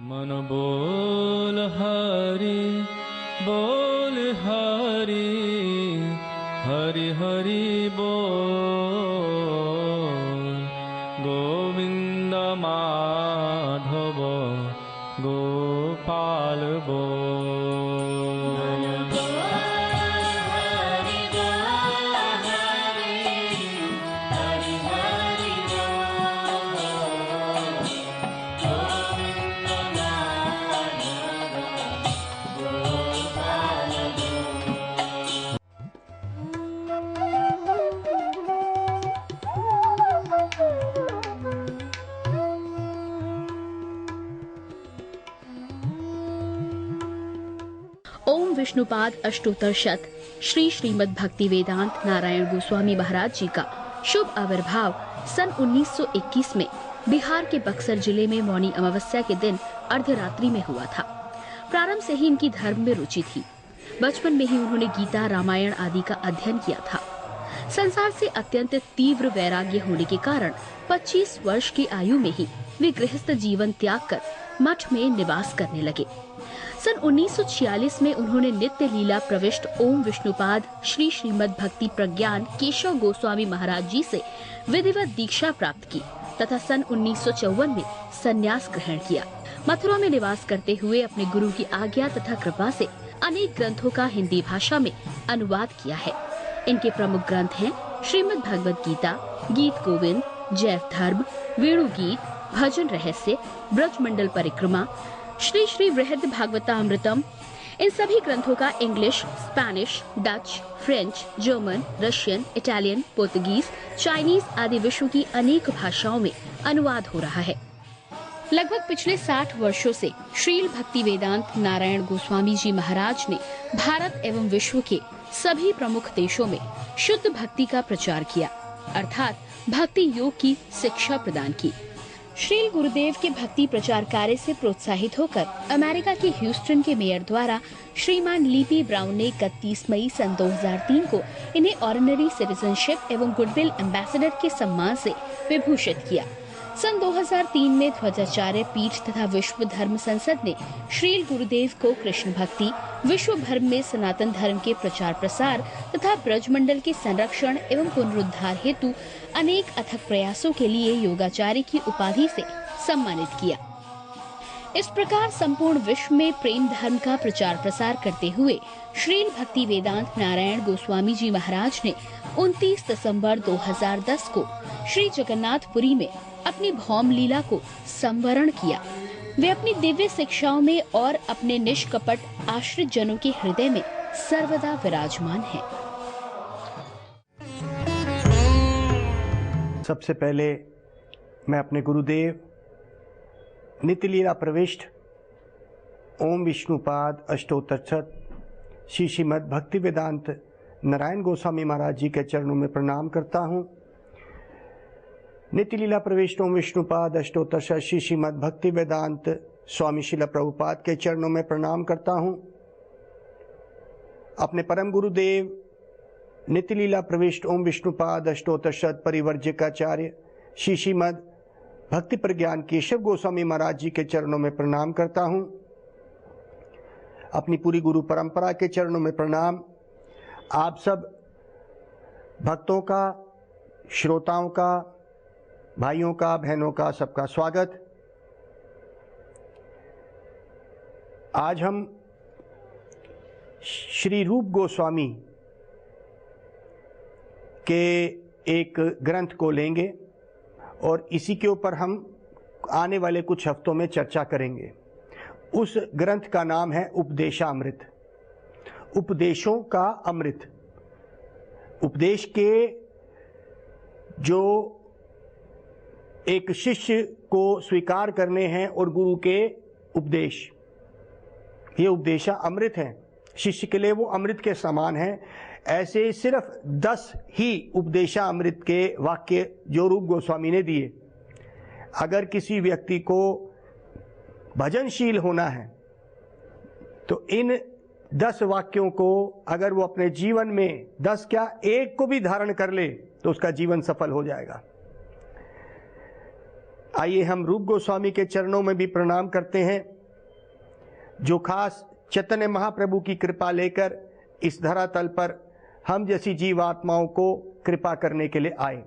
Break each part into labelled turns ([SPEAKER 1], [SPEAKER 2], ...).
[SPEAKER 1] मन बोल हरि हरि हरि बोल। गोविंद माधव गोपाल बोल।
[SPEAKER 2] ओम विष्णुपाद अष्टोत्तर श्री श्रीमद् भक्ति वेदांत नारायण गोस्वामी महाराज जी का शुभ आविर्भाव सन 1921 में बिहार के बक्सर जिले में मौनी अमावस्या के दिन अर्धरात्रि में हुआ था। प्रारंभ से ही इनकी धर्म में रुचि थी। बचपन में ही उन्होंने गीता रामायण आदि का अध्ययन किया था। संसार से अत्यंत तीव्र वैराग्य होने के कारण 25 वर्ष की आयु में ही वे गृहस्थ जीवन त्याग कर मठ में निवास करने लगे। सन 1946 में उन्होंने नित्य लीला प्रविष्ट ओम विष्णुपाद श्री श्रीमद् भक्ति प्रज्ञान केशव गोस्वामी महाराज जी से विधिवत दीक्षा प्राप्त की तथा सन 1954 में संन्यास ग्रहण किया। मथुरा में निवास करते हुए अपने गुरु की आज्ञा तथा कृपा से अनेक ग्रंथों का हिंदी भाषा में अनुवाद किया है। इनके प्रमुख ग्रंथ हैं श्रीमद् भगवद गीता, गीत गोविंद, जैव धर्म, वेणु गीत, भजन रहस्य, ब्रजमंडल परिक्रमा, श्री श्री वृहद भागवतामृतम। इन सभी ग्रंथों का English, Spanish, Dutch, French, German, Russian, Italian, Portuguese, Chinese आदि विश्व की अनेक भाषाओं में अनुवाद हो रहा है। लगभग पिछले 60 वर्षों से श्रील भक्ति वेदांत नारायण गोस्वामी जी महाराज ने भारत एवं विश्व के सभी प्रमुख देशों में शुद्ध भक्ति का प्रचार किया, अर्थात भक्ति योग की शिक्षा प्रदान की। श्रील गुरुदेव के भक्ति प्रचार कार्य से प्रोत्साहित होकर अमेरिका के ह्यूस्टन के मेयर द्वारा श्रीमान लीपी ब्राउन ने 31 मई सन 2003 को इन्हें ऑर्डिनरी सिटीजनशिप एवं गुडविल एम्बेसडर के सम्मान से विभूषित किया। सन 2003 में ध्वजाचार्य पीठ तथा विश्व धर्म संसद ने श्रील गुरुदेव को कृष्ण भक्ति, विश्व भर में सनातन धर्म के प्रचार प्रसार तथा ब्रजमंडल के संरक्षण एवं पुनरुद्धार हेतु अनेक अथक प्रयासों के लिए योगाचार्य की उपाधि से सम्मानित किया। इस प्रकार संपूर्ण विश्व में प्रेम धर्म का प्रचार प्रसार करते हुए श्रील भक्ति वेदांत नारायण गोस्वामी जी महाराज ने 29 दिसंबर 2010 को श्री जगन्नाथपुरी में अपनी भौम लीला को संवरण किया। वे अपनी दिव्य शिक्षाओं में और अपने निष्कपट आश्रित जनों के हृदय में सर्वदा विराजमान हैं।
[SPEAKER 3] सबसे पहले मैं अपने गुरुदेव नित्य लीला प्रविष्ट ओम विष्णुपाद अष्टोत्तर श्री श्रीमद् भक्ति वेदांत नारायण गोस्वामी महाराज जी के चरणों में प्रणाम करता हूँ। नित्य लीला प्रविष्ट ओम विष्णुपाद अष्टोत्तर श्री श्रीमद् भक्ति वेदांत स्वामी शिला प्रभुपाद के चरणों में प्रणाम करता हूँ। अपने परम गुरुदेव नित्य लीला प्रविष्ट ओम विष्णुपाद अष्टोत्तर परिवर्जकाचार्य श्री श्रीमद् भक्ति प्रज्ञान केशव गोस्वामी महाराज जी के चरणों में प्रणाम करता हूँ। अपनी पूरी गुरु परंपरा के चरणों में प्रणाम। आप सब भक्तों का, श्रोताओं का, भाइयों का, बहनों का सबका स्वागत। आज हम श्री रूप गोस्वामी के एक ग्रंथ को लेंगे और इसी के ऊपर हम आने वाले कुछ हफ्तों में चर्चा करेंगे। उस ग्रंथ का नाम है उपदेशामृत, उपदेशों का अमृत। उपदेश के जो एक शिष्य को स्वीकार करने हैं और गुरु के उपदेश, ये उपदेशा अमृत हैं। शिष्य के लिए वो अमृत के समान है। ऐसे सिर्फ 10 ही उपदेशा अमृत के वाक्य जो रूप गोस्वामी ने दिए। अगर किसी व्यक्ति को भजनशील होना है तो इन 10 वाक्यों को अगर वो अपने जीवन में 10 क्या एक को भी धारण कर ले तो उसका जीवन सफल हो जाएगा। आइए हम रूप गोस्वामी के चरणों में भी प्रणाम करते हैं। जो खास चैतन्य महाप्रभु की कृपा लेकर इस धरातल पर हम जैसी जीवात्माओं को कृपा करने के लिए आए।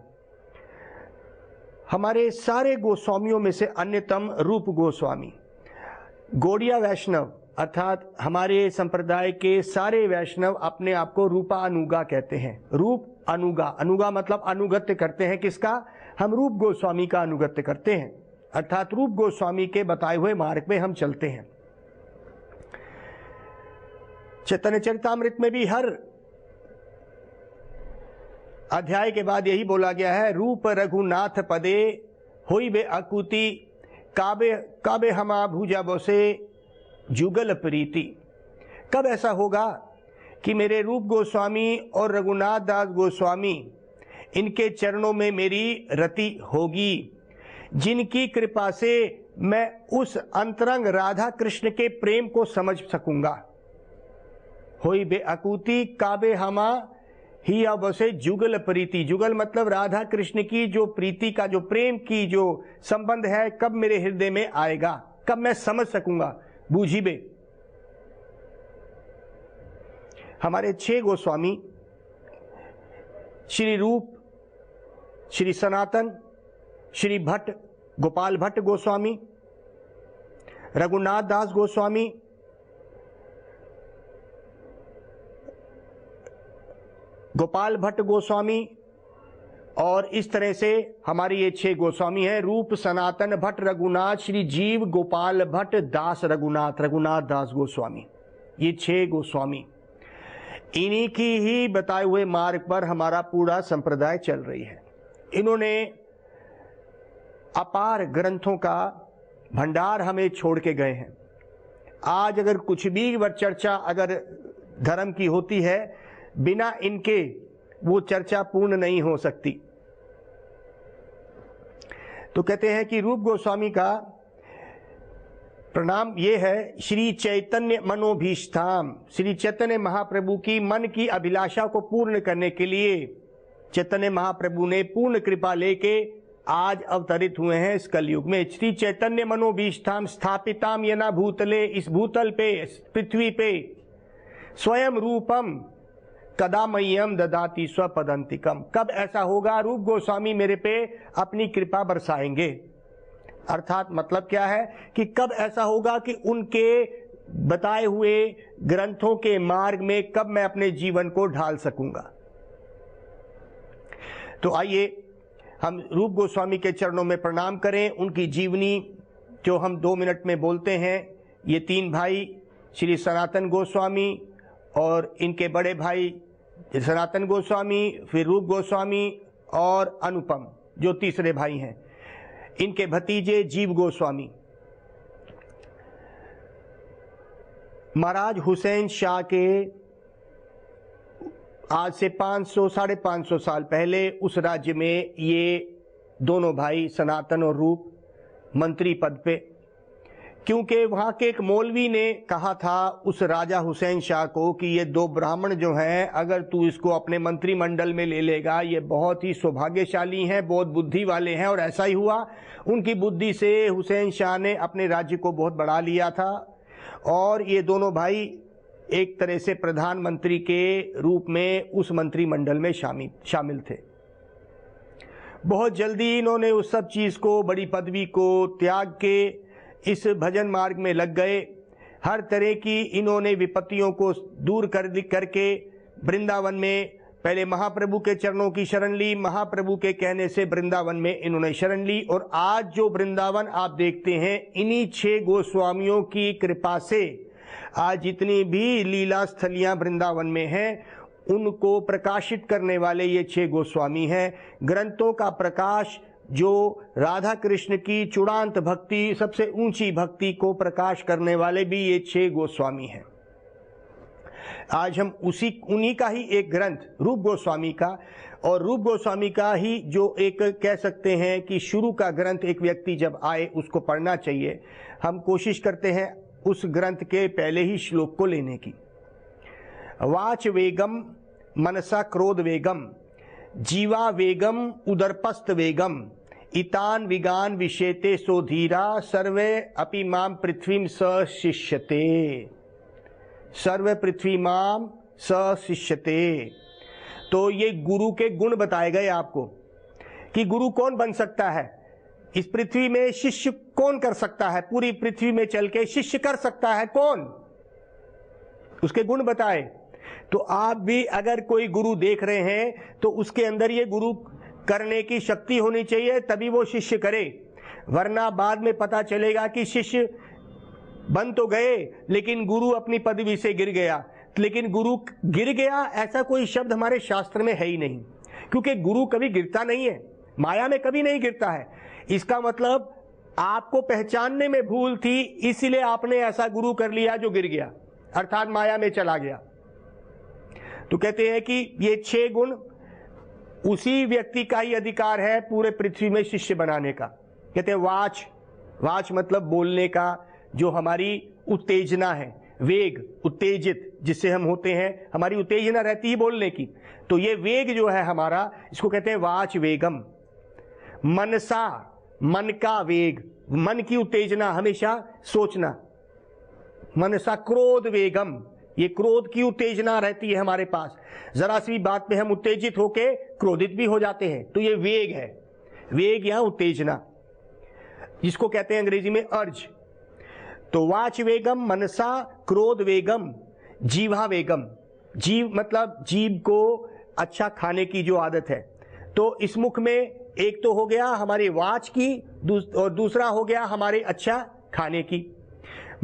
[SPEAKER 3] हमारे सारे गोस्वामियों में से अन्यतम रूप गोस्वामी, गौड़िया वैष्णव अर्थात हमारे संप्रदाय के सारे वैष्णव अपने आप को रूपा अनुगा कहते हैं। रूप अनुगा, अनुगा मतलब अनुगत्य करते हैं किसका? हम रूप गोस्वामी का अनुगत्य करते हैं, अर्थात रूप गोस्वामी के बताए हुए मार्ग में हम चलते हैं। चैतन्य चरितामृत में भी हर अध्याय के बाद यही बोला गया है, रूप रघुनाथ पदे होई बे अकुति काबे काबे हमा भूजा बसे जुगल प्रीति। कब ऐसा होगा कि मेरे रूप गोस्वामी और रघुनाथ दास गोस्वामी इनके चरणों में मेरी रति होगी, जिनकी कृपा से मैं उस अंतरंग राधा कृष्ण के प्रेम को समझ सकूंगा। होई बे अकुति काबे हमा ही अवसे जुगल प्रीति। जुगल मतलब राधा कृष्ण की जो प्रीति का, जो प्रेम की जो संबंध है, कब मेरे हृदय में आएगा, कब मैं समझ सकूंगा। बूझीबे। हमारे 6 गोस्वामी श्री रूप, श्री सनातन, श्री भट्ट गोपाल भट्ट गोस्वामी, रघुनाथ दास गोस्वामी, गोपाल भट्ट गोस्वामी, और इस तरह से हमारे ये 6 गोस्वामी हैं, रूप सनातन भट्ट रघुनाथ श्री जीव गोपाल भट्ट दास रघुनाथ, रघुनाथ दास गोस्वामी, ये 6 गोस्वामी। इन्हीं की ही बताए हुए मार्ग पर हमारा पूरा संप्रदाय चल रही है। इन्होंने अपार ग्रंथों का भंडार हमें छोड़ के गए हैं। आज अगर कुछ भी चर्चा अगर धर्म की होती है, बिना इनके वो चर्चा पूर्ण नहीं हो सकती। तो कहते हैं कि रूप गोस्वामी का प्रणाम ये है, श्री चैतन्य मनोभीष्टाम, श्री चैतन्य महाप्रभु की मन की अभिलाषा को पूर्ण करने के लिए चैतन्य महाप्रभु ने पूर्ण कृपा लेके आज अवतरित हुए हैं इस कलयुग में। श्री चैतन्य मनोभीष्टाम स्थापिताम यना भूतले, इस भूतल पे, पृथ्वी पे स्वयं रूपम कदामय्यम ददाति स्वपदंतिकम। कब ऐसा होगा? रूप गोस्वामी मेरे पे अपनी कृपा बरसाएंगे। अर्थात मतलब क्या है कि कब ऐसा होगा कि उनके बताए हुए ग्रंथों के मार्ग में कब मैं अपने जीवन को ढाल सकूंगा। तो आइए हम रूप गोस्वामी के चरणों में प्रणाम करें। उनकी जीवनी जो हम 2 मिनट में बोलते हैं, ये 3 भाई श्री सनातन गोस्वामी और इनके बड़े भाई सनातन गोस्वामी, फिर रूप गोस्वामी और अनुपम जो तीसरे भाई हैं, इनके भतीजे जीव गोस्वामी। महाराज हुसैन शाह के आज से 500 साढ़े 500 साल पहले उस राज्य में ये दोनों भाई सनातन और रूप मंत्री पद पे, क्योंकि वहां के एक मौलवी ने कहा था उस राजा हुसैन शाह को कि ये 2 ब्राह्मण जो हैं, अगर तू इसको अपने मंत्रिमंडल में ले लेगा, ये बहुत ही सौभाग्यशाली हैं, बहुत बुद्धि वाले हैं। और ऐसा ही हुआ। उनकी बुद्धि से हुसैन शाह ने अपने राज्य को बहुत बढ़ा लिया था और ये दोनों भाई एक तरह से प्रधानमंत्री के रूप में उस मंत्रिमंडल में शामिल थे। बहुत जल्दी इन्होंने उस सब चीज को, बड़ी पदवी को त्याग के इस भजन मार्ग में लग गए। हर तरह की इन्होंने विपत्तियों को दूर करके वृंदावन में पहले महाप्रभु के चरणों की शरण ली। महाप्रभु के कहने से वृंदावन में इन्होंने शरण ली और आज जो वृंदावन आप देखते हैं, इन्हीं 6 गोस्वामियों की कृपा से आज जितनी भी लीला स्थलियां वृंदावन में हैं, उनको प्रकाशित करने वाले ये 6 गोस्वामी हैं। ग्रंथों का प्रकाश जो राधा कृष्ण की चूड़ांत भक्ति, सबसे ऊंची भक्ति को प्रकाश करने वाले भी ये 6 गोस्वामी हैं। आज हम उन्हीं का ही एक ग्रंथ रूप गोस्वामी का, और रूप गोस्वामी का ही जो एक कह सकते हैं कि शुरू का ग्रंथ एक व्यक्ति जब आए उसको पढ़ना चाहिए, हम कोशिश करते हैं उस ग्रंथ के पहले ही श्लोक को लेने की। वाच वेगम मनसा क्रोध वेगम जीवा वेगम उदरपस्त वेगम इतान विगान विषेते सो धीरा सर्वे अपि माम पृथ्वीम सशिष्यते। सर्व पृथ्वी माम सशिष्यते। तो ये गुरु के गुण बताए गए आपको कि गुरु कौन बन सकता है, इस पृथ्वी में शिष्य कौन कर सकता है, पूरी पृथ्वी में चल के शिष्य कर सकता है कौन, उसके गुण बताए। तो आप भी अगर कोई गुरु देख रहे हैं तो उसके अंदर ये गुरु करने की शक्ति होनी चाहिए, तभी वो शिष्य करे, वरना बाद में पता चलेगा कि शिष्य बन तो गए लेकिन गुरु अपनी पदवी से गिर गया। लेकिन गुरु गिर गया ऐसा कोई शब्द हमारे शास्त्र में है ही नहीं, क्योंकि गुरु कभी गिरता नहीं है, माया में कभी नहीं गिरता है। इसका मतलब आपको पहचानने में भूल थी, इसीलिए आपने ऐसा गुरु कर लिया जो गिर गया, अर्थात माया में चला गया। तो कहते हैं कि ये 6 गुण उसी व्यक्ति का ही अधिकार है पूरे पृथ्वी में शिष्य बनाने का। कहते हैं वाच, वाच मतलब बोलने का, जो हमारी उत्तेजना है, वेग, उत्तेजित जिससे हम होते हैं, हमारी उत्तेजना रहती है बोलने की, तो ये वेग जो है हमारा, इसको कहते हैं वाच वेगम। मनसा, मन का वेग, मन की उत्तेजना, हमेशा सोचना। मनसा क्रोध वेगम, ये क्रोध की उत्तेजना रहती है हमारे पास, जरा सी बात पे हम उत्तेजित होके क्रोधित भी हो जाते हैं, तो ये वेग है, वेग या उत्तेजना, जिसको कहते हैं अंग्रेजी में अर्ज। तो वाच वेगम, मनसा, क्रोध वेगम, जीवा वेगम। जीव मतलब जीव को अच्छा खाने की जो आदत है, तो इस मुख में एक तो हो गया हमारी वाच की और दूसरा हो गया हमारे अच्छा खाने की।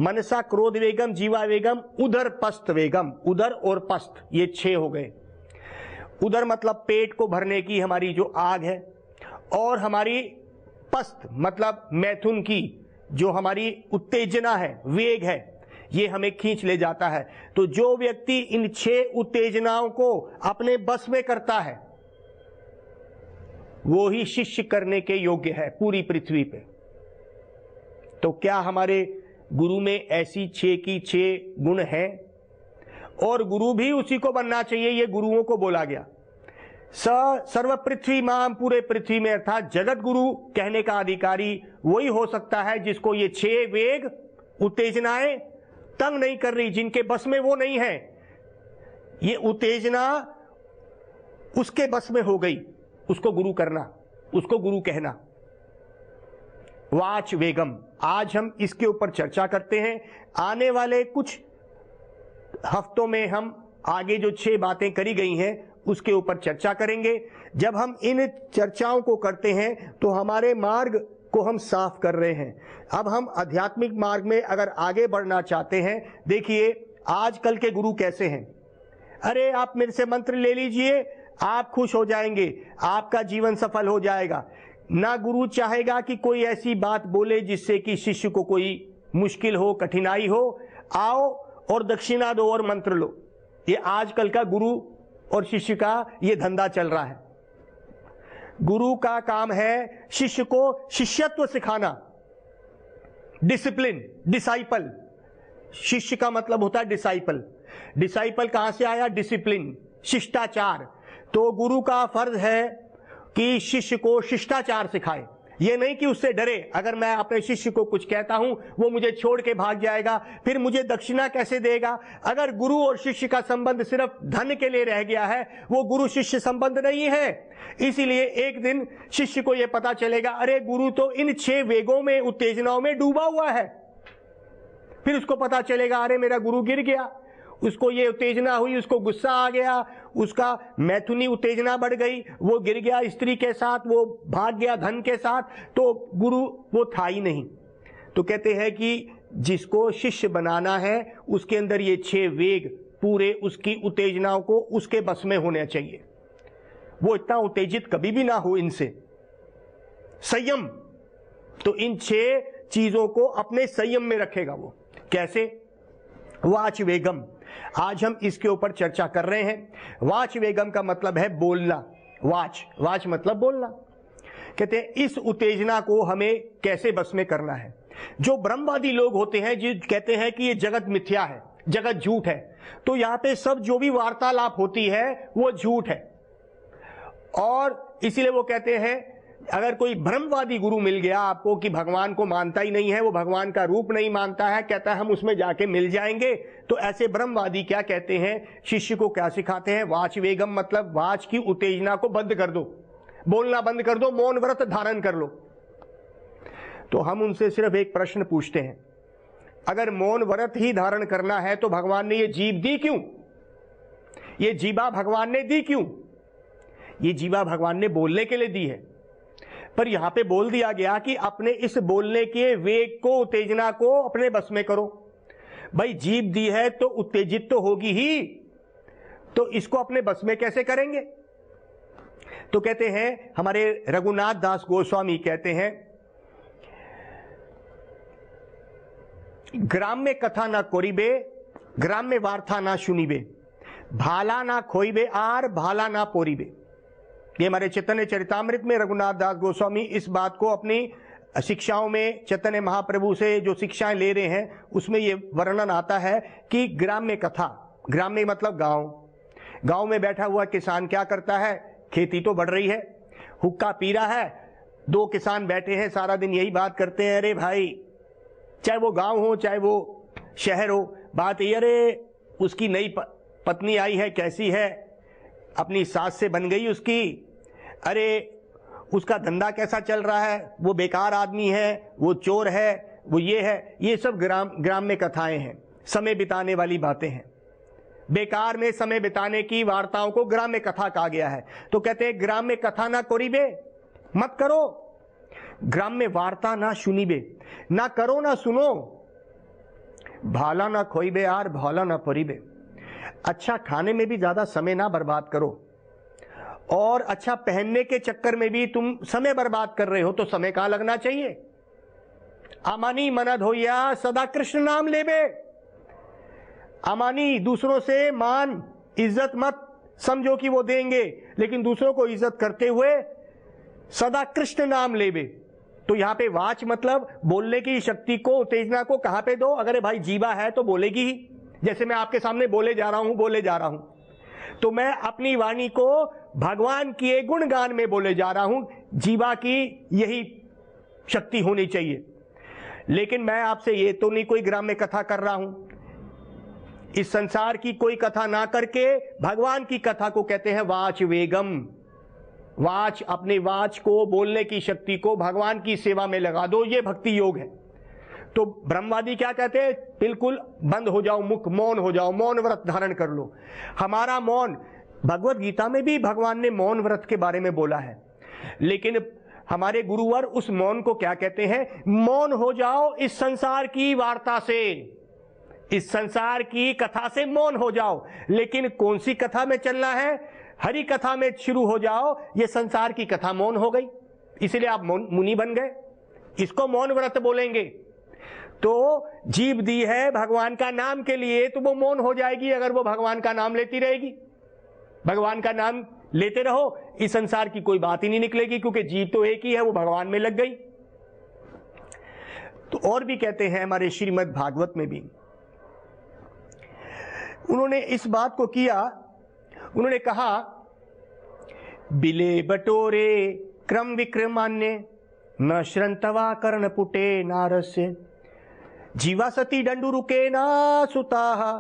[SPEAKER 3] मनसा, क्रोध वेगम, जीवा वेगम, उदर पस्त वेगम। उदर और पस्त ये 6 हो गए। उदर मतलब पेट को भरने की हमारी जो आग है, और हमारी पस्त मतलब मैथुन की जो हमारी उत्तेजना है, वेग है, ये हमें खींच ले जाता है। तो जो व्यक्ति इन 6 उत्तेजनाओं को अपने बस में करता है वो ही शिष्य करने के योग्य है पूरी पृथ्वी पे। तो क्या हमारे गुरु में ऐसी 6 की 6 गुण हैं? और गुरु भी उसी को बनना चाहिए, ये गुरुओं को बोला गया। सर्व पृथ्वी माम, पूरे पृथ्वी में, अर्थात जगत गुरु कहने का अधिकारी वही हो सकता है जिसको ये 6 वेग उत्तेजनाएं तंग नहीं कर रही, जिनके बस में वो नहीं है, ये उत्तेजना उसके बस में हो गई, उसको गुरु करना, उसको गुरु कहना। वाच वेगम, आज हम इसके ऊपर चर्चा करते हैं। आने वाले कुछ हफ्तों में हम आगे जो 6 बातें करी गई हैं उसके ऊपर चर्चा करेंगे। जब हम इन चर्चाओं को करते हैं तो हमारे मार्ग को हम साफ कर रहे हैं। अब हम आध्यात्मिक मार्ग में अगर आगे बढ़ना चाहते हैं, देखिए आजकल के गुरु कैसे हैं। अरे आप मेरे से मंत्र ले लीजिए, आप खुश हो जाएंगे, आपका जीवन सफल हो जाएगा। ना गुरु चाहेगा कि कोई ऐसी बात बोले जिससे कि शिष्य को कोई मुश्किल हो, कठिनाई हो। आओ और दक्षिणा दो और मंत्र लो। ये आजकल का गुरु और शिष्य का ये धंधा चल रहा है। गुरु का काम है शिष्य को शिष्यत्व सिखाना, डिसिप्लिन, डिसाइपल। शिष्य का मतलब होता है डिसाइपल। डिसाइपल कहां से आया? डिसिप्लिन, शिष्टाचार। तो गुरु का फर्ज है कि शिष्य को शिष्टाचार सिखाए, ये नहीं कि उससे डरे। अगर मैं अपने शिष्य को कुछ कहता हूं वो मुझे छोड़ के भाग जाएगा, फिर मुझे दक्षिणा कैसे देगा। अगर गुरु और शिष्य का संबंध सिर्फ धन के लिए रह गया है, वो गुरु शिष्य संबंध नहीं है। इसीलिए एक दिन शिष्य को यह पता चलेगा, अरे गुरु तो इन 6 वेगों में, उत्तेजनाओं में डूबा हुआ है। फिर उसको पता चलेगा, अरे मेरा गुरु गिर गया, उसको ये उत्तेजना हुई, उसको गुस्सा आ गया, उसका मैथुनी उत्तेजना बढ़ गई, वो गिर गया स्त्री के साथ, वो भाग गया धन के साथ, तो गुरु वो था ही नहीं। तो कहते हैं कि जिसको शिष्य बनाना है उसके अंदर ये 6 वेग पूरे उसकी उत्तेजनाओं को उसके बस में होने चाहिए। वो इतना उत्तेजित कभी भी ना हो इनसे। संयम, तो इन 6 चीजों को अपने संयम में रखेगा वो। कैसे? वाच वेगम, आज हम इसके ऊपर चर्चा कर रहे हैं। वाच वेगम का मतलब है बोलना। वाच, वाच मतलब बोलना। कहते हैं इस उत्तेजना को हमें कैसे बस में करना है। जो ब्रह्मवादी लोग होते हैं जो कहते हैं कि ये जगत मिथ्या है, जगत झूठ है, तो यहां पे सब जो भी वार्तालाप होती है वो झूठ है। और इसीलिए वो कहते हैं अगर कोई भ्रमवादी गुरु मिल गया आपको कि भगवान को मानता ही नहीं है, वो भगवान का रूप नहीं मानता है, कहता है हम उसमें जाके मिल जाएंगे, तो ऐसे ब्रह्मवादी क्या कहते हैं, शिष्य को क्या सिखाते हैं, वाच वेगम, मतलब वाच की उत्तेजना को बंद कर दो, बोलना बंद कर दो, मौन व्रत धारण कर लो। तो हम उनसे सिर्फ एक प्रश्न पूछते हैं, अगर मौन व्रत ही धारण करना है तो भगवान ने ये जीभ दी क्यों? ये जीभा भगवान ने दी क्यों? ये जीभा भगवान ने बोलने के लिए दी है, पर यहां पे बोल दिया गया कि अपने इस बोलने के वेग को, उत्तेजना को अपने बस में करो। भाई जीभ दी है तो उत्तेजित तो होगी ही, तो इसको अपने बस में कैसे करेंगे? तो कहते हैं हमारे रघुनाथ दास गोस्वामी कहते हैं, ग्राम्य कथा ना कोरिबे, ग्राम्य वार्ता ना सुनिबे, भाला ना खोइबे आर भाला ना पोरिबे। ये हमारे चैतन्य चरितामृत में रघुनाथ दास गोस्वामी इस बात को अपनी शिक्षाओं में, चैतन्य महाप्रभु से जो शिक्षाएं ले रहे हैं उसमें ये वर्णन आता है कि ग्राम्य कथा, ग्राम्य मतलब गांव, गांव में बैठा हुआ किसान क्या करता है, खेती तो बढ़ रही है, हुक्का पी रहा है, दो किसान बैठे हैं सारा दिन यही बात करते हैं, अरे भाई चाहे वो गांव हो चाहे वो शहर हो, बात ये, अरे उसकी नई पत्नी आई है, कैसी है, अपनी सास से बन गई उसकी, अरे उसका धंधा कैसा चल रहा है, वो बेकार आदमी है, वो चोर है, वो ये है, ये सब ग्राम में कथाएं हैं, समय बिताने वाली बातें हैं। बेकार में समय बिताने की वार्ताओं को ग्राम में कथा कहा गया है। तो कहते हैं ग्राम में कथा ना कोरिबे, मत करो, ग्राम में वार्ता ना सुनिबे, ना करो ना सुनो, भाला ना खोइबे आर भाला ना परिबे, अच्छा खाने में भी ज्यादा समय ना बर्बाद करो, और अच्छा पहनने के चक्कर में भी तुम समय बर्बाद कर रहे हो तो समय कहां लगना चाहिए। अमानी मनद होया सदा कृष्ण नाम लेबे, अमानी दूसरों से मान इज्जत मत समझो कि वो देंगे, लेकिन दूसरों को इज्जत करते हुए सदा कृष्ण नाम लेबे। तो यहां पे वाच मतलब बोलने की शक्ति को, उत्तेजना को कहां पे दो, अगर भाई जीवा है तो बोलेगी ही, जैसे मैं आपके सामने बोले जा रहा हूं, तो मैं अपनी वाणी को भगवान के गुणगान में बोले जा रहा हूं, जीवा की यही शक्ति होनी चाहिए। लेकिन मैं आपसे ये तो नहीं कोई ग्राम में कथा कर रहा हूं, इस संसार की कोई कथा ना करके भगवान की कथा को कहते हैं वाच वेगम। वाच, अपने वाच को, बोलने की शक्ति को भगवान की सेवा में लगा दो, ये भक्ति योग है। तो ब्रह्मवादी क्या कहते हैं, बिल्कुल बंद हो जाओ, मुख मौन हो जाओ, मौन व्रत धारण कर लो। हमारा मौन, भगवत गीता में भी भगवान ने मौन व्रत के बारे में बोला है, लेकिन हमारे गुरुवर उस मौन को क्या कहते हैं, मौन हो जाओ इस संसार की वार्ता से, इस संसार की कथा से मौन हो जाओ। लेकिन कौन सी कथा में चलना है, हरि कथा में शुरू हो जाओ, ये संसार की कथा मौन हो गई, इसलिए आप मुनि बन गए, इसको मौन व्रत बोलेंगे। तो जीभ दी है भगवान का नाम के लिए, तो वो मौन हो जाएगी अगर वो भगवान का नाम लेती रहेगी। भगवान का नाम लेते रहो, इस संसार की कोई बात ही नहीं निकलेगी, क्योंकि जीभ तो एक ही है, वो भगवान में लग गई। तो और भी कहते हैं हमारे श्रीमद् भागवत में भी उन्होंने इस बात को किया, उन्होंने कहा बिले बटोरे क्रम विक्रमान्य न श्रंतवा कर्ण पुटे नारस्य, जीवा सती दंडु रुके ना सुताहा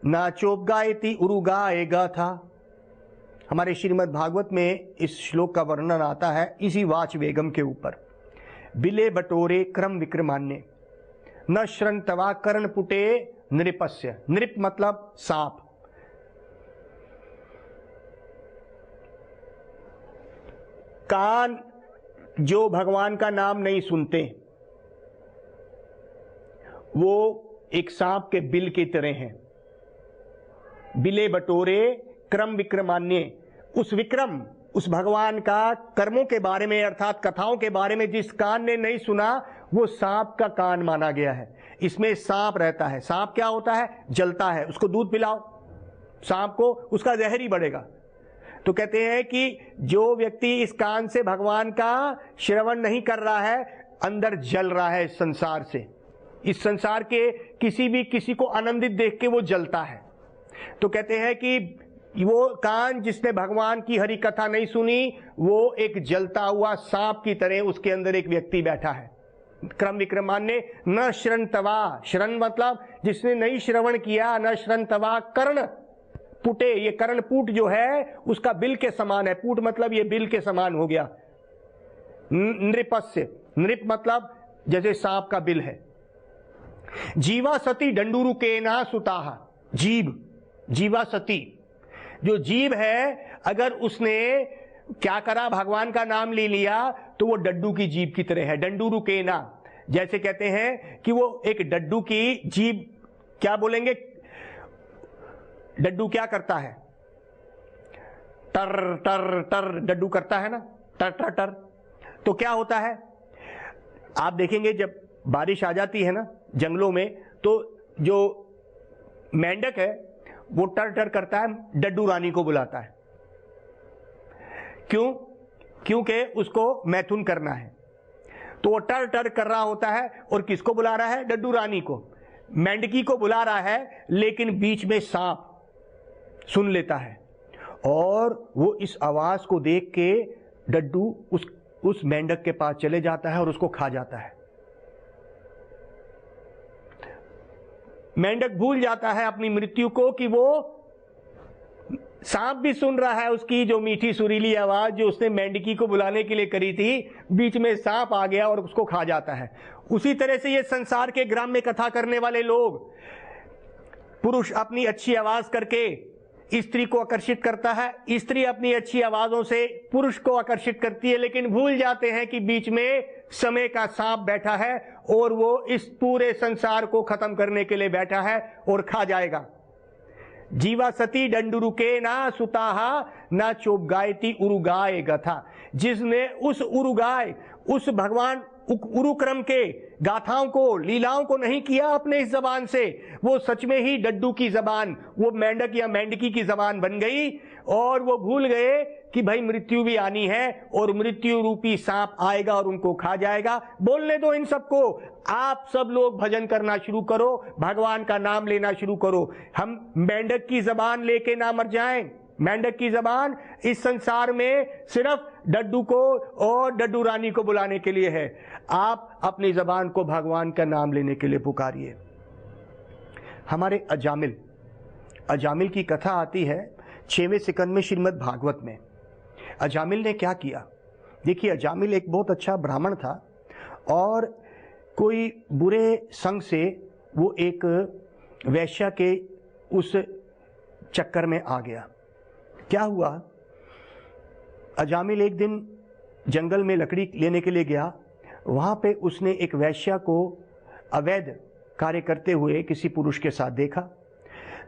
[SPEAKER 3] ना चोप गायती उरु गाए गाथा। हमारे श्रीमद् भागवत में इस श्लोक का वर्णन आता है इसी वाच वेगम के ऊपर। बिले बटोरे क्रम विक्रमान्य न श्रंतवा कर्ण पुटे नृपस्य, नृप मतलब सांप। कान जो भगवान का नाम नहीं सुनते वो एक सांप के बिल की तरह हैं। बिले बटोरे क्रम विक्रमान्य, उस विक्रम, उस भगवान का कर्मों के बारे में अर्थात कथाओं के बारे में जिस कान ने नहीं सुना वो सांप का कान माना गया है। इसमें सांप रहता है। सांप क्या होता है, जलता है, उसको दूध पिलाओ सांप को, उसका जहर ही बढ़ेगा। तो कहते हैं कि जो व्यक्ति इस कान से भगवान का श्रवण नहीं कर रहा है, अंदर जल रहा है इस संसार से, इस संसार के किसी को आनंदित देख के वो जलता है। तो कहते हैं कि वो कान जिसने भगवान की हरि कथा नहीं सुनी, वो एक जलता हुआ सांप की तरह उसके अंदर एक व्यक्ति बैठा है। क्रम विक्रमान ने न श्रवणतवा, श्रवण मतलब जिसने नहीं श्रवण किया, न श्रवणतवा कर्ण पुटे, ये कर्ण पुट जो है उसका बिल के समान है। पुट मतलब ये बिल के समान हो गया। नृपस्य, नृप मतलब जैसे सांप का बिल है। जीवा सती डंडूरु के ना सुताह, जीव, जीवा सती, जो जीव है अगर उसने क्या करा, भगवान का नाम ले लिया तो वो डड्डू की जीभ की तरह है। डंडूरु के ना, जैसे कहते हैं कि वो एक डड्डू की जीभ, क्या बोलेंगे, डड्डू क्या करता है, टर टर टर डड्डू करता है ना, टर टर टर। तो क्या होता है, आप देखेंगे जब बारिश आ जाती है ना जंगलों में, तो जो मेंढक है वो टर टर करता है, डड्डू रानी को बुलाता है। क्यों? क्योंकि उसको मैथुन करना है, तो वो टर टर कर रहा होता है। और किसको बुला रहा है? डड्डू रानी को, मेंढकी को बुला रहा है। लेकिन बीच में सांप सुन लेता है और वो इस आवाज को देख के डड्डू उस मेंढक के पास चले जाता है और उसको खा जाता है। मेंढक भूल जाता है अपनी मृत्यु को कि वो सांप भी सुन रहा है उसकी जो मीठी सुरीली आवाज जो उसने मेंढकी को बुलाने के लिए करी थी, बीच में सांप आ गया और उसको खा जाता है। उसी तरह से ये संसार के ग्राम्य कथा करने वाले लोग, पुरुष अपनी अच्छी आवाज करके स्त्री को आकर्षित करता है, स्त्री अपनी अच्छी आवाजों से पुरुष को आकर्षित करती है, लेकिन भूल जाते हैं कि बीच में समय का सांप बैठा है और वो इस पूरे संसार को खत्म करने के लिए बैठा है और खा जाएगा। जीवा सती डंडुरुके ना सुताहा ना चोपगायती उरुगाय गथा, जिसने उस उरुगाय, उस भगवान उरुक्रम के गाथाओं को, लीलाओं को नहीं किया अपने इस जबान से, वो सच में ही डड्डू की जबान, वो मेंढक या मेंढकी की जबान बन गई और वो भूल गए कि भाई मृत्यु भी आनी है और मृत्यु रूपी सांप आएगा और उनको खा जाएगा। बोलने दो इन सबको, आप सब लोग भजन करना शुरू करो, भगवान का नाम लेना शुरू करो। हम मेंढक की जबान लेके ना मर जाएं। मेंढक की जबान इस संसार में सिर्फ डड्डू को और डड्डू रानी को बुलाने के लिए है। आप अपनी जबान को भगवान का नाम लेने के लिए पुकारिए। हमारे अजामिल की कथा आती है 6वें सिकंद में श्रीमद् भागवत में। अजामिल ने क्या किया? देखिए, अजामिल एक बहुत अच्छा ब्राह्मण था और कोई बुरे संग से वो एक वैश्या के उस चक्कर में आ गया। क्या हुआ, अजामिल एक दिन जंगल में लकड़ी लेने के लिए गया। वहां पे उसने एक वैश्या को अवैध कार्य करते हुए किसी पुरुष के साथ देखा,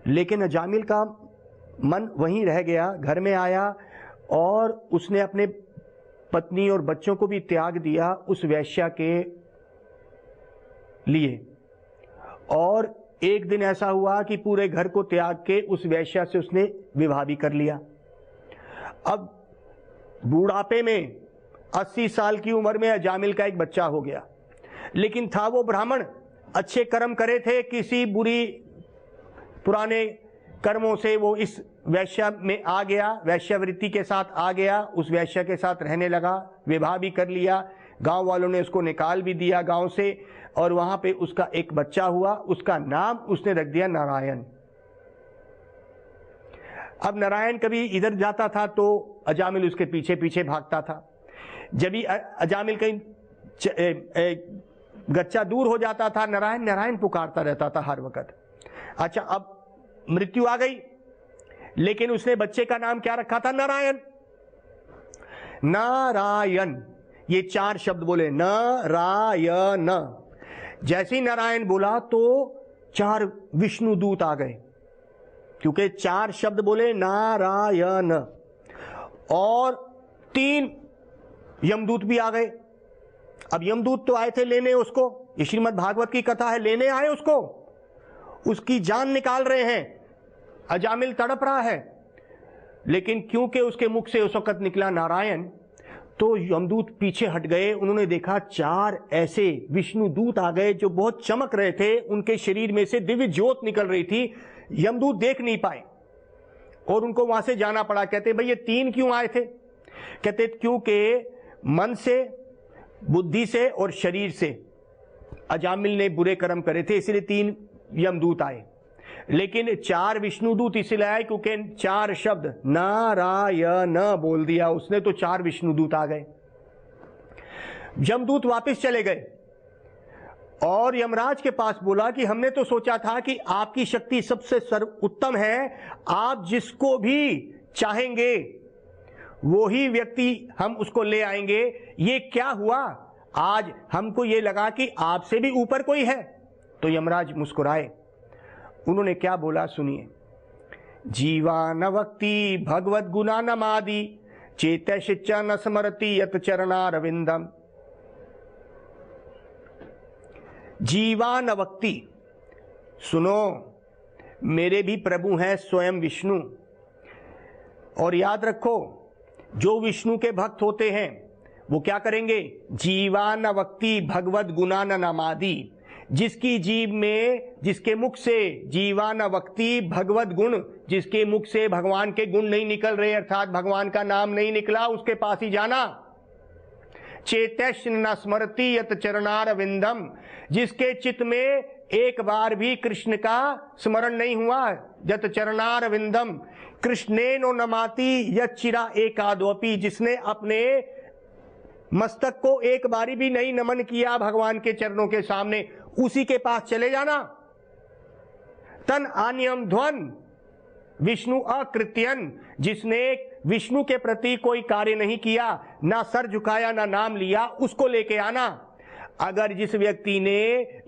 [SPEAKER 3] लेकिन अजामिल का मन वहीं रह गया। घर में आया और उसने अपने पत्नी और बच्चों को भी त्याग दिया उस वैश्या के लिए। और एक दिन ऐसा हुआ कि पूरे घर को त्याग के उस वैश्या से उसने विवाह भी कर लिया। अब बूढ़ापे में 80 साल की उम्र में अजामिल का एक बच्चा हो गया, लेकिन था वो ब्राह्मण, अच्छे कर्म करे थे, किसी बुरी पुराने कर्मों से वो इस वैश्या में आ गया, वैश्यावृत्ति के साथ आ गया, उस वैश्या के साथ रहने लगा, विवाह भी कर लिया। गांव वालों ने उसको निकाल भी दिया गांव से और वहां पे उसका एक बच्चा हुआ, उसका नाम उसने रख दिया नारायण। अब नारायण कभी इधर जाता था तो अजामिल उसके पीछे पीछे भागता था। जब भी अजामिल कहीं गच्चा दूर हो जाता था, नारायण नारायण पुकारता रहता था हर वक्त। अच्छा, अब मृत्यु आ गई, लेकिन उसने बच्चे का नाम क्या रखा था? नारायण। नारायण, ये 4 शब्द बोले, नारायण। जैसे ही नारायण बोला तो 4 विष्णु दूत आ गए, क्योंकि 4 शब्द बोले नारायण, और 3 यमदूत भी आ गए। अब यमदूत तो आए थे लेने उसको, ये श्रीमद् भागवत की कथा है, लेने आए उसको, उसकी जान निकाल रहे हैं। अजामिल तड़प रहा है, लेकिन क्योंकि उसके मुख से उस वक्त निकला नारायण, तो यमदूत पीछे हट गए। उन्होंने देखा 4 ऐसे विष्णु दूत आ गए जो बहुत चमक रहे थे, उनके शरीर में से दिव्य ज्योत निकल रही थी। यमदूत देख नहीं पाए। और उनको वहां से जाना पड़ा। कहते भाई ये 3 क्यों आए थे? कहते क्योंकि मन से, बुद्धि से और शरीर से अजामिल ने बुरे कर्म करे थे, इसलिए 3 यमदूत आए। लेकिन 4 विष्णुदूत इसलिए आए क्योंकि 4 शब्द नारायण बोल दिया उसने, तो 4 विष्णुदूत आ गए। यमदूत वापस चले गए और यमराज के पास बोला कि हमने तो सोचा था कि आपकी शक्ति सबसे सर्वोत्तम है, आप जिसको भी चाहेंगे वो ही व्यक्ति हम उसको ले आएंगे। ये क्या हुआ? आज हमको ये लगा कि आपसे भी ऊपर कोई है। तो यमराज मुस्कुराए। उन्होंने क्या बोला सुनिए। जीवानवक्ति भगवद गुणानमादि चेतश्च न स्मरति यत चरणारविंदम। जीवानवक्ति, सुनो, मेरे भी प्रभु हैं स्वयं विष्णु। और याद रखो, जो विष्णु के भक्त होते हैं वो क्या करेंगे? जीवानवक्ति भगवद गुणानमादि। जिसकी जीव में, जिसके मुख से जीवानवक्ति भगवद गुण, जिसके मुख से भगवान के गुण नहीं निकल रहे, अर्थात भगवान का नाम नहीं निकला, उसके पास ही जाना। चेतश्च न स्मरति यत चरणारविंदम। जिसके चित्त में एक बार भी कृष्ण का स्मरण नहीं हुआ, यत चरणारविंदम कृष्णेनो नमाति यत चिरा एकादोपि। जिसने अपने मस्तक को एक बारी भी नहीं नमन किया भगवान के चरणों के सामने, उसी के पास चले जाना। तन आन्यम ध्वन विष्णु अकृत्यन। जिसने विष्णु के प्रति कोई कार्य नहीं किया, ना सर झुकाया, ना नाम लिया, उसको लेके आना। अगर जिस व्यक्ति ने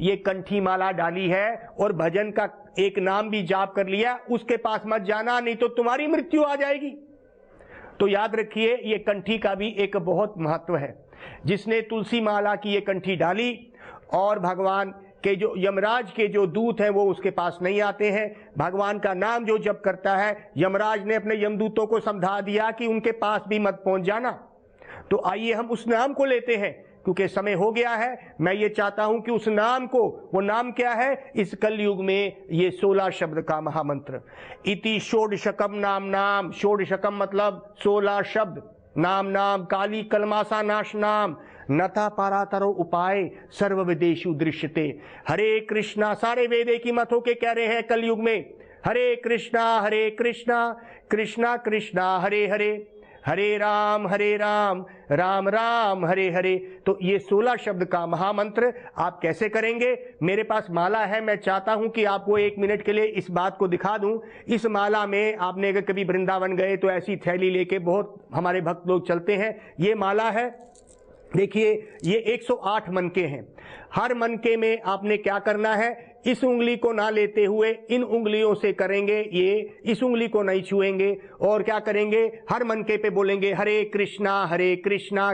[SPEAKER 3] ये कंठी माला डाली है और भजन का एक नाम भी जाप कर लिया, उसके पास मत जाना, नहीं तो तुम्हारी मृत्यु आ जाएगी। तो याद रखिए, ये कंठी का भी एक बहुत महत्व है। जिसने तुलसी माला की ये कंठी डाली और भगवान के जो यमराज के जो दूत हैं वो उसके पास नहीं आते हैं, भगवान का नाम जो जप करता है, यमराज ने अपने यमदूतों को समझा दिया कि उनके पास भी मत पहुंच जाना। तो आइए हम उस नाम को लेते हैं, क्योंकि समय हो गया है। मैं ये चाहता हूं कि उस नाम को, वो नाम क्या है? इस कलयुग में ये 16 शब्द का महामंत्र। इति षोडशकम नाम नाम। षोडशकम मतलब 16 शब्द। नाम नाम काली कलमासा नाश नाम नथा पारातरो उपाय सर्व वेदेषु दृश्यते। हरे कृष्णा, सारे वेद की मत होके कह रहे हैं कलयुग में, हरे कृष्णा कृष्णा कृष्णा हरे हरे, हरे राम राम राम हरे हरे। तो ये 16 शब्द का महामंत्र आप कैसे करेंगे? मेरे पास माला है, मैं चाहता हूं कि आपको 1 मिनट के लिए इस बात को दिखा दूं। इस माला में आपने अगर कभी वृंदावन गए तो ऐसी थैली लेके बहुत हमारे भक्त लोग चलते हैं। ये माला है, देखिए ये 108 मनके हैं। हर मनके में आपने क्या करना है? इस उंगली को ना लेते हुए इन उंगलियों से करेंगे, ये इस उंगली को नहीं छुएंगे। और क्या करेंगे? हर मनके पे बोलेंगे हरे कृष्णा कृष्णा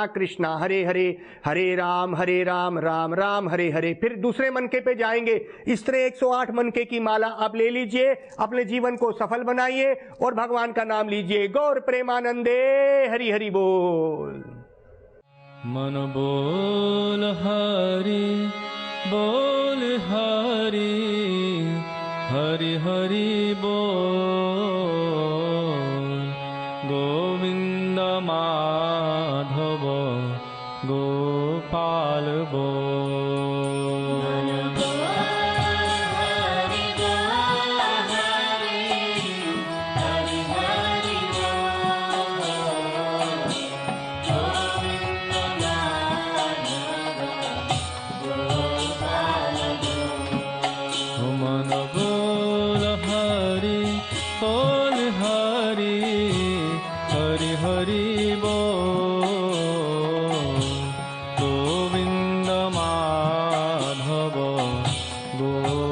[SPEAKER 3] कृष्णा हरे हरे, हरे राम राम राम हरे हरे। फिर दूसरे मनके पे जाएंगे। इस तरह 108 मनके की माला आप ले लीजिए, अपने जीवन को सफल बनाइए और भगवान का नाम लीजिए। गौर प्रेमानंदे हरि हरि बोल।
[SPEAKER 1] मन बोल हरि बोल हरि, हरि हरि बोल। गोविंद माधव गोपाल बोल। गोविंद माधव गो